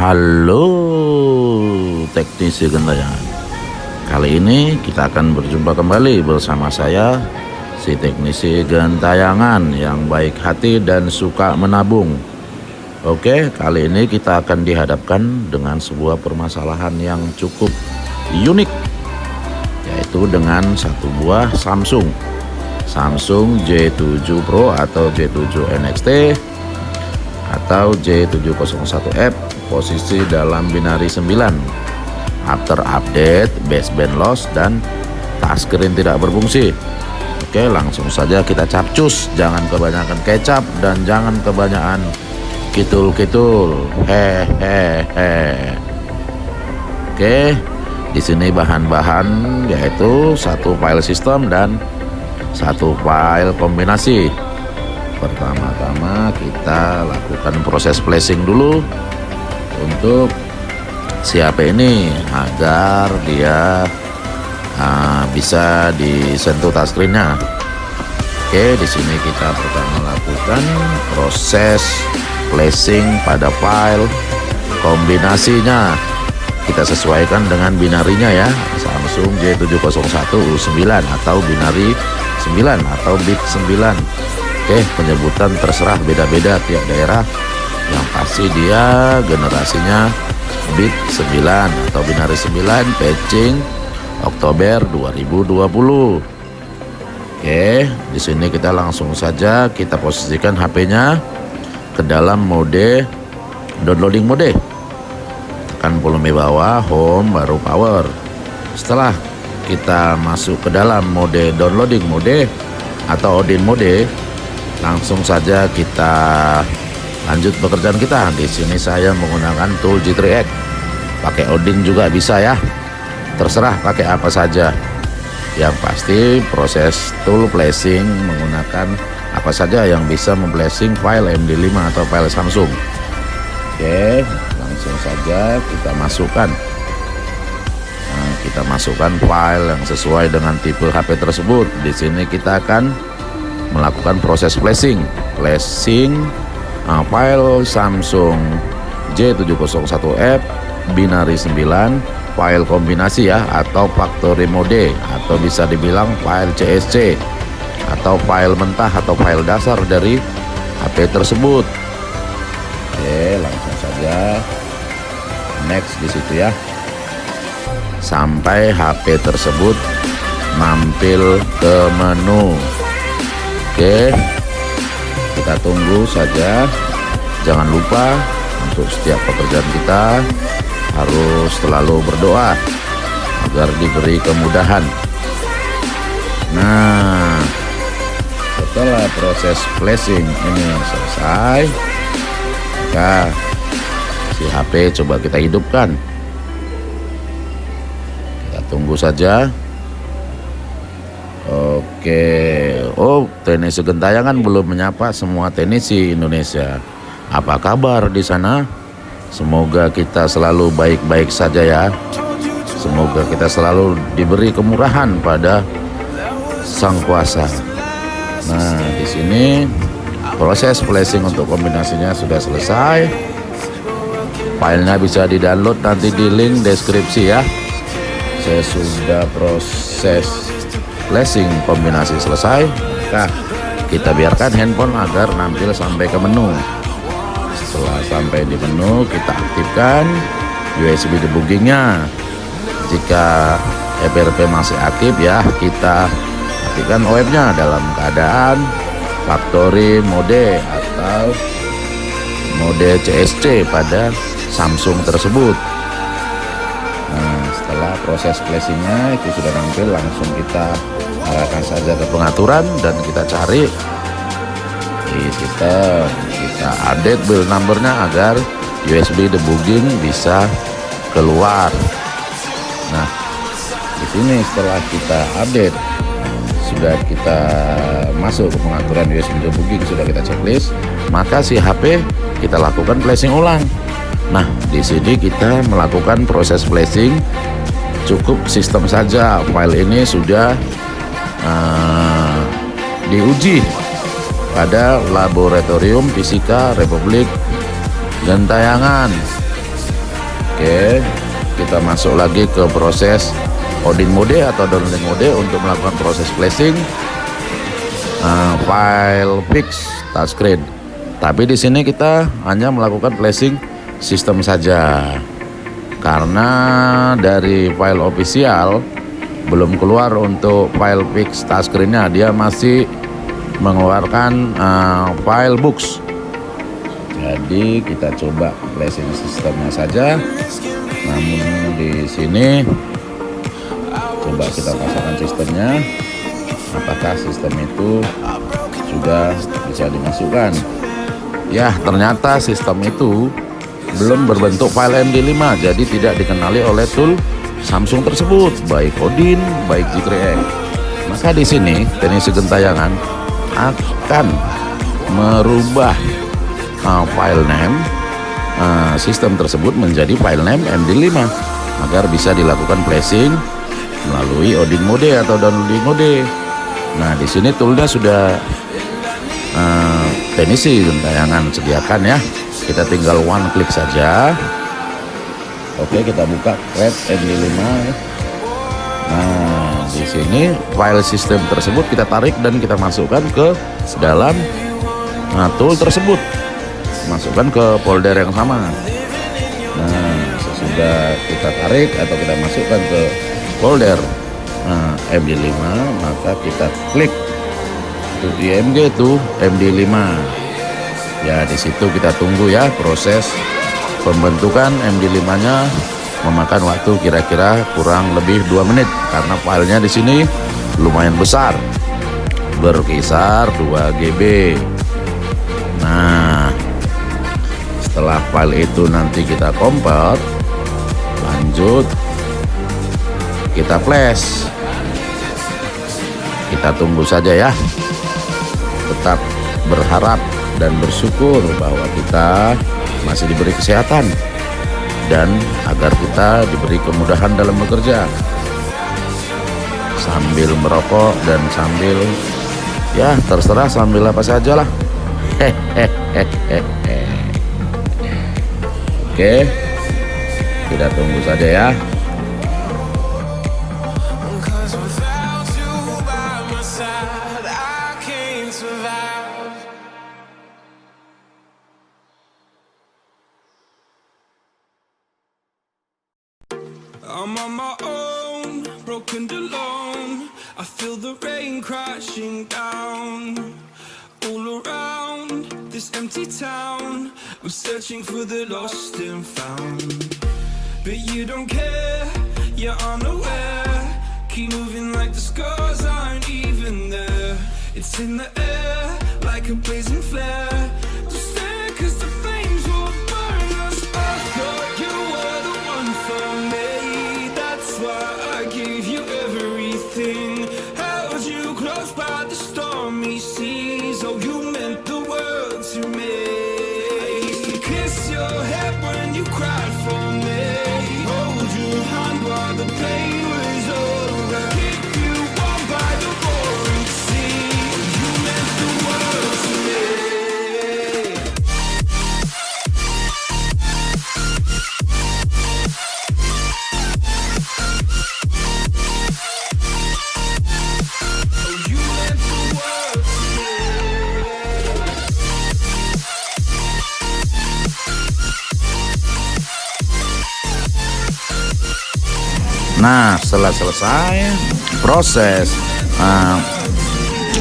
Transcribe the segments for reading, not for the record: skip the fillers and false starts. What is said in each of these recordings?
Halo teknisi gentayangan. Kali ini kita akan berjumpa kembali bersama saya, si teknisi gentayangan yang baik hati dan suka menabung. Oke, kali ini kita akan dihadapkan dengan sebuah permasalahan yang cukup unik, yaitu dengan satu buah Samsung J7 Pro atau J7 NXT atau J701F, posisi dalam binari 9, after update, baseband loss, dan touchscreen tidak berfungsi. Oke, langsung saja kita capcus. Jangan kebanyakan kecap dan jangan kebanyakan kitul-kitul. Hehehe. Oke, di sini bahan-bahan yaitu satu file system dan satu file kombinasi. Pertama-tama kita lakukan proses flashing dulu untuk si HP ini agar dia bisa disentuh touchscreen-nya. Oke, di sini kita pertama lakukan proses flashing pada file kombinasinya. Kita sesuaikan dengan binarinya ya, Samsung J701U9 atau binari 9 atau bit 9. Oke, penyebutan terserah beda-beda tiap daerah. Yang pasti dia generasinya bit 9 atau binari 9, patching Oktober 2020. Oke, di sini kita langsung saja kita posisikan HP-nya ke dalam mode downloading mode. Tekan volume bawah, home, baru power. Setelah kita masuk ke dalam mode downloading mode atau Odin mode, langsung saja kita lanjut pekerjaan kita. Di sini saya menggunakan tool G3X. Pakai Odin juga bisa ya. Terserah pakai apa saja. Yang pasti proses tool flashing menggunakan apa saja yang bisa memflashing file MD5 atau file Samsung. Oke, langsung saja kita masukkan. Nah, kita masukkan file yang sesuai dengan tipe HP tersebut. Di sini kita akan melakukan proses flashing file Samsung J701F binari 9, file kombinasi ya, atau factory mode, atau bisa dibilang file CSC atau file mentah atau file dasar dari HP tersebut. Oke, langsung saja next di situ ya, sampai HP tersebut mampir ke menu. Oke, kita tunggu saja. Jangan lupa untuk setiap pekerjaan kita harus selalu berdoa agar diberi kemudahan. Nah, setelah proses flashing ini selesai, maka si HP coba kita hidupkan. Kita tunggu saja. Oke, teknisi gentayangan belum menyapa semua teknisi Indonesia. Apa kabar di sana? Semoga kita selalu baik-baik saja ya. Semoga kita selalu diberi kemurahan pada Sang Kuasa. Nah, di sini proses flashing untuk kombinasinya sudah selesai. Filenya bisa di-download nanti di link deskripsi ya. Saya sudah proses flashing kombinasi selesai. Maka kita biarkan handphone agar nampil sampai ke menu. Setelah sampai di menu, kita aktifkan USB debuggingnya. Jika FRP masih aktif ya, kita aktifkan OF-nya dalam keadaan factory mode atau mode CSC pada Samsung tersebut. Nah, setelah proses flashingnya itu sudah nampil, langsung kita arahkan saja ke pengaturan dan kita cari di sistem. Kita update build numbernya agar USB debugging bisa keluar. Nah, di sini setelah kita update, sudah kita masuk ke pengaturan USB debugging, sudah kita checklist, maka si HP kita lakukan flashing ulang. Nah, di sini kita melakukan proses flashing cukup sistem saja. File ini sudah diuji pada Laboratorium Fisika Republik Gentayangan. kita masuk lagi ke proses Odin mode atau downloading mode untuk melakukan proses flashing file fix touchscreen. Tapi di sini kita hanya melakukan flashing sistem saja, karena dari file official belum keluar untuk file fix touchscreen-nya, dia masih mengeluarkan file books. Jadi kita coba flashing sistemnya saja. Namun di sini coba kita pasangkan sistemnya, apakah sistem itu sudah bisa dimasukkan. Ya, ternyata sistem itu belum berbentuk file MD5, jadi tidak dikenali oleh tool Samsung tersebut, baik Odin, baik G3X. Maka di sini teknisi gentayangan akan merubah file name sistem tersebut menjadi file name MD5 agar bisa dilakukan flashing melalui Odin mode atau downloading mode. Nah, di sini toolnya sudah teknisi gentayangan sediakan ya. Kita tinggal one klik saja. Oke, kita buka Red MD5. Nah, di sini file sistem tersebut kita tarik dan kita masukkan ke dalam tool tersebut. Masukkan ke folder yang sama. Nah, sesudah kita tarik atau kita masukkan ke folder MD5, maka kita klik to IMG to MD5. Ya, di situ kita tunggu ya, proses pembentukan MD5-nya memakan waktu kira-kira kurang lebih 2 menit karena filenya di sini lumayan besar, berkisar 2 GB. Nah, setelah file itu nanti kita compile, lanjut kita flash. Kita tunggu saja ya. Tetap berharap dan bersyukur bahwa kita masih diberi kesehatan dan agar kita diberi kemudahan dalam bekerja, sambil merokok dan sambil ya terserah sambil apa saja lah. Oke, kita tunggu saja ya. I'm on my own, broken alone. I feel the rain crashing down all around this empty town. I'm searching for the lost and found, but you don't care, you're unaware. Keep moving like the scars aren't even there. It's in the air like a blazing flare. Just stare 'cause the flames will burn us. I thought you were the one for me. That's why I gave you everything. Held you close by the stormy seas. Oh, you meant the world to me. I used to kiss your head when you cried for me. Hold your hand while the pain was over. Keep you warm by the roaring sea. You meant the world to me. Nah, setelah selesai proses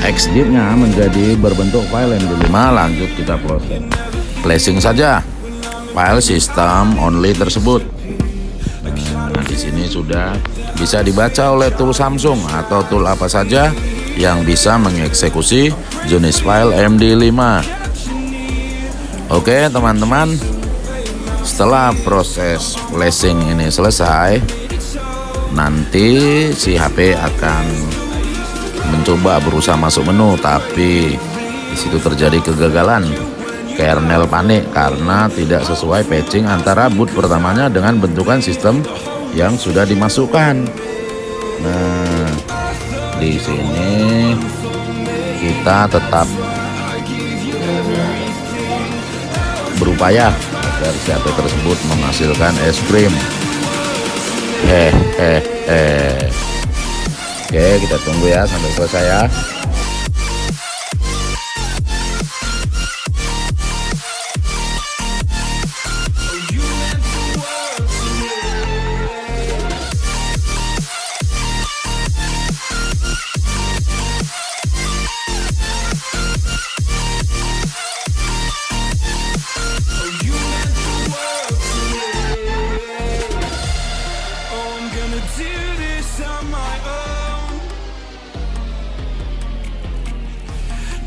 exit-nya menjadi berbentuk file MD5, lanjut kita proses flashing saja file system only tersebut. Nah, di sini sudah bisa dibaca oleh tool Samsung atau tool apa saja yang bisa mengeksekusi jenis file MD5. Oke, teman-teman, setelah proses flashing ini selesai, nanti si HP akan mencoba berusaha masuk menu, tapi di situ terjadi kegagalan. Kernel panik karena tidak sesuai patching antara boot pertamanya dengan bentukan sistem yang sudah dimasukkan. Nah, di sini kita tetap berupaya agar si HP tersebut menghasilkan es krim. Oke, kita tunggu ya sampai selesai ya.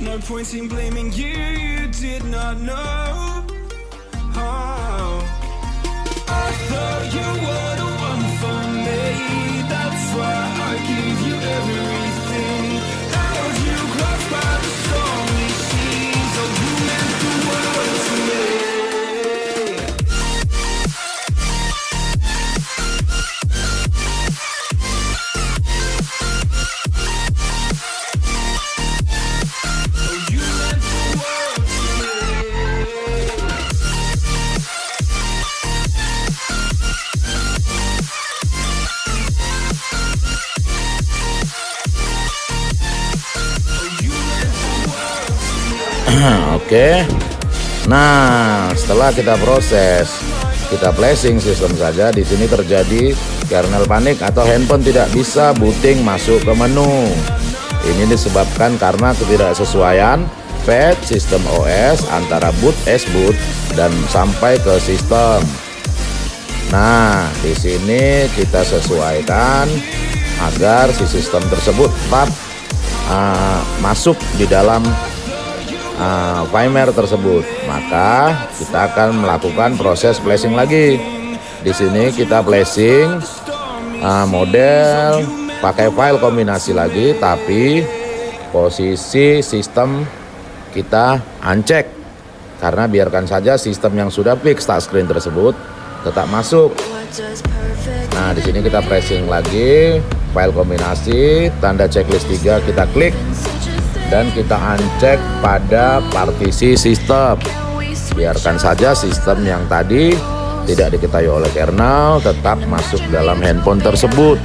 No point in blaming you, you did not know. Oh, I thought you were the one for me. That's why I gave you everything. Held you close by the stormy seas. Oh, you meant the world to me. Oke. Nah, setelah kita proses, kita flashing sistem saja, di sini terjadi kernel panik atau handphone tidak bisa booting masuk ke menu. Ini disebabkan karena ketidaksesuaian fetch sistem OS antara boot S-boot dan sampai ke sistem. Nah, di sini kita sesuaikan agar si sistem tersebut tetap masuk di dalam firmware tersebut. Maka kita akan melakukan proses flashing lagi. Di sini kita flashing model pakai file kombinasi lagi, tapi posisi sistem kita uncheck karena biarkan saja sistem yang sudah fix touchscreen tersebut tetap masuk. Nah, di sini kita flashing lagi file kombinasi, tanda checklist 3 kita klik dan kita uncheck pada partisi sistem. Biarkan saja sistem yang tadi tidak diketahui oleh kernel tetap masuk dalam handphone tersebut.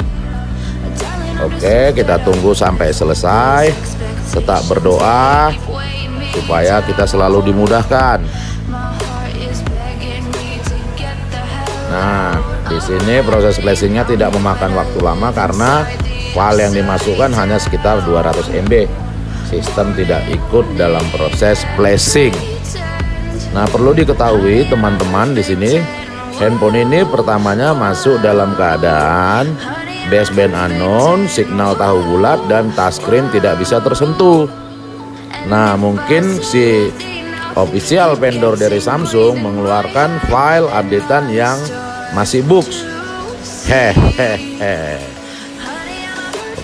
Oke, kita tunggu sampai selesai. Tetap berdoa supaya kita selalu dimudahkan. Nah, di sini proses flashingnya tidak memakan waktu lama karena file yang dimasukkan hanya sekitar 200 MB. Sistem tidak ikut dalam proses flashing. Nah, perlu diketahui teman-teman, di sini handphone ini pertamanya masuk dalam keadaan baseband unknown, signal tahu bulat, dan touchscreen tidak bisa tersentuh. Nah, mungkin si official vendor dari Samsung mengeluarkan file updatean yang masih bugs.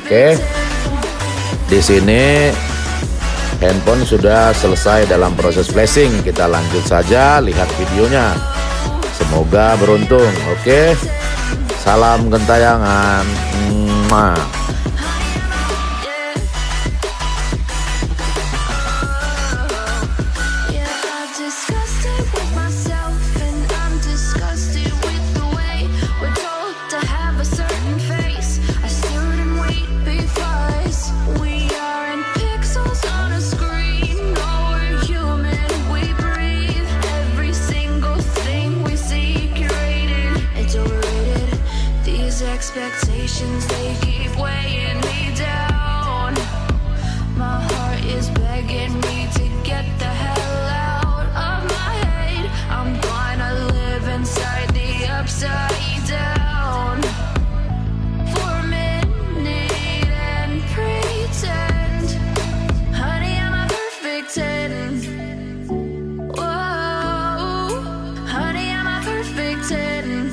Oke. Di sini handphone sudah selesai dalam proses flashing. Kita lanjut saja lihat videonya. Semoga beruntung. Oke. Salam gentayangan. Expectations, they keep weighing me down. My heart is begging me to get the hell out of my head. I'm gonna live inside the upside down for a minute and pretend, honey, I'm a perfect 10. Whoa, honey, I'm a perfect 10.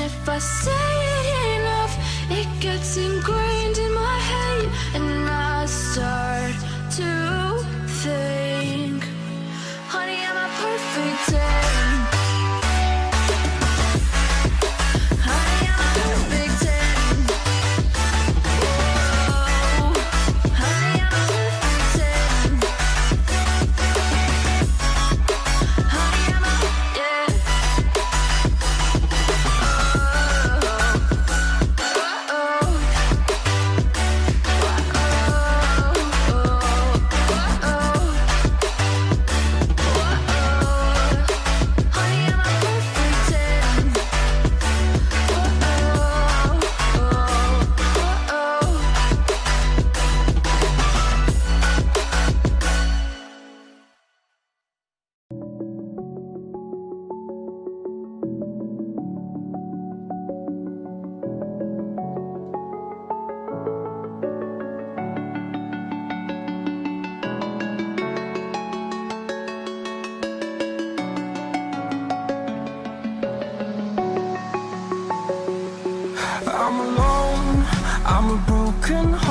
If I say it enough, it gets ingrained in my head, and I start to think, honey, I'm a perfect 10. Honey, I'm a perfect 10. Whoa, honey, I'm a perfect 10. Honey, I'm a, yeah. broken heart.